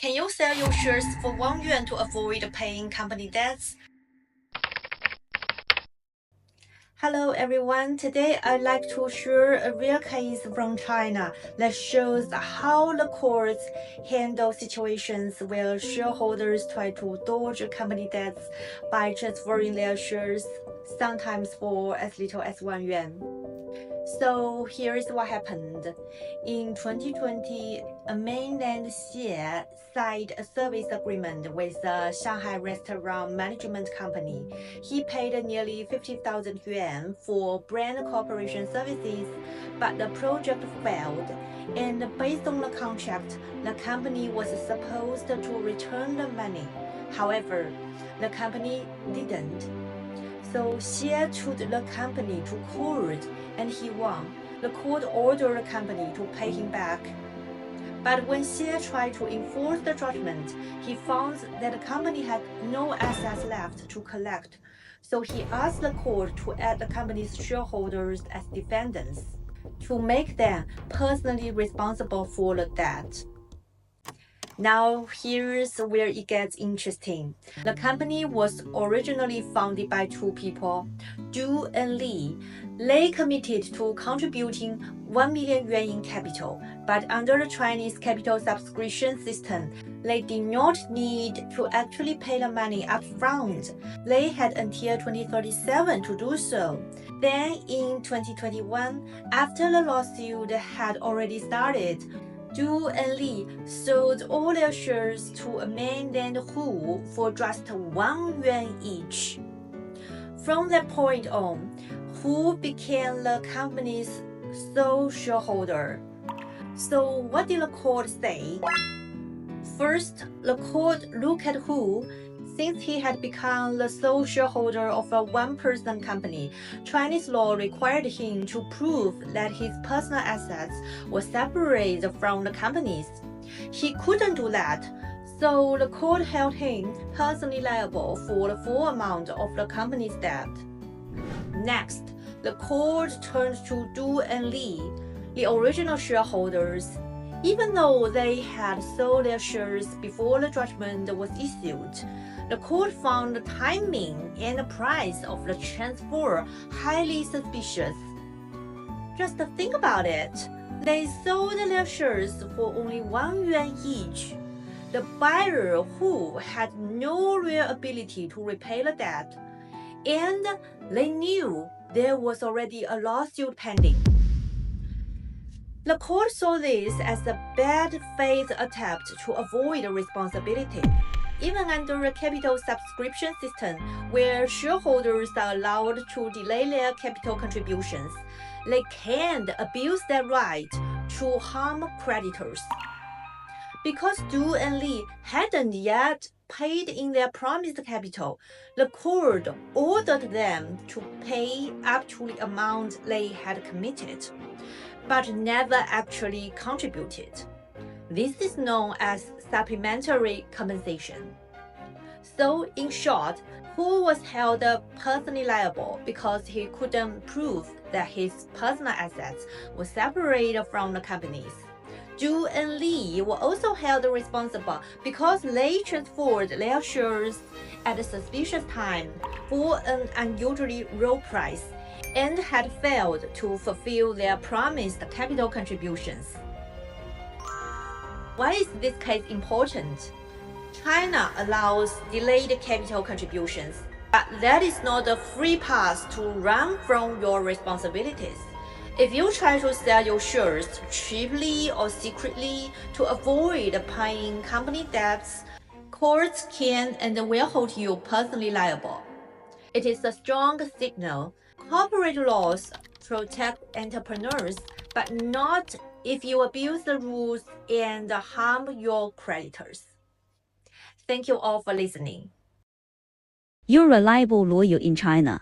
Can you sell your shares for 1 yuan to avoid paying company debts? Hello everyone, today I'd like to share a real case from China that shows how the courts handle situations where shareholders try to dodge company debts by transferring their shares, sometimes for as little as 1 yuan. So here's what happened. In 2020, a mainland Xie signed a service agreement with a Shanghai restaurant management company. He paid nearly 50,000 yuan for brand cooperation services, but the project failed. And based on the contract, the company was supposed to return the money. However, the company didn't. So Xie took the company to court and he won. The court ordered the company to pay him back. But when Xie tried to enforce the judgment, he found that the company had no assets left to collect. So he asked the court to add the company's shareholders as defendants, to make them personally responsible for the debt. Now, here's where it gets interesting. The company was originally founded by two people, Du and Li. They committed to contributing 1 million yuan in capital, but under the Chinese capital subscription system, they did not need to actually pay the money up front. They had until 2037 to do so. Then, in 2021, after the lawsuit had already started, Du and Li sold all their shares to a man named Hu for just 1 yuan each. From that point on, Hu became the company's sole shareholder. So what did the court say? First, the court looked at Hu. Since he had become the sole shareholder of a one-person company, Chinese law required him to prove that his personal assets were separate from the company's. He couldn't do that, so the court held him personally liable for the full amount of the company's debt. Next, the court turned to Du and Li, the original shareholders. Even though they had sold their shares before the judgment was issued, the court found the timing and the price of the transfer highly suspicious. Just think about it. They sold their shares for only 1 yuan each. The buyer who had no real ability to repay the debt, and they knew there was already a lawsuit pending. The court saw this as a bad faith attempt to avoid responsibility. Even under a capital subscription system, where shareholders are allowed to delay their capital contributions, they can't abuse their right to harm creditors. Because Du and Li hadn't yet paid in their promised capital, the court ordered them to pay up to the amount they had committed, but never actually contributed. This is known as supplementary compensation. So, in short, Hu was held personally liable because he couldn't prove that his personal assets were separate from the company's. Du and Li were also held responsible because they transferred their shares at a suspicious time for an unusually low price and had failed to fulfill their promised capital contributions. Why is this case important? China allows delayed capital contributions, but that is not a free pass to run from your responsibilities. If you try to sell your shares cheaply or secretly to avoid paying company debts, courts can and will hold you personally liable. It is a strong signal. Corporate laws protect entrepreneurs, but not if you abuse the rules and harm your creditors. Thank you all for listening. Your reliable lawyer in China.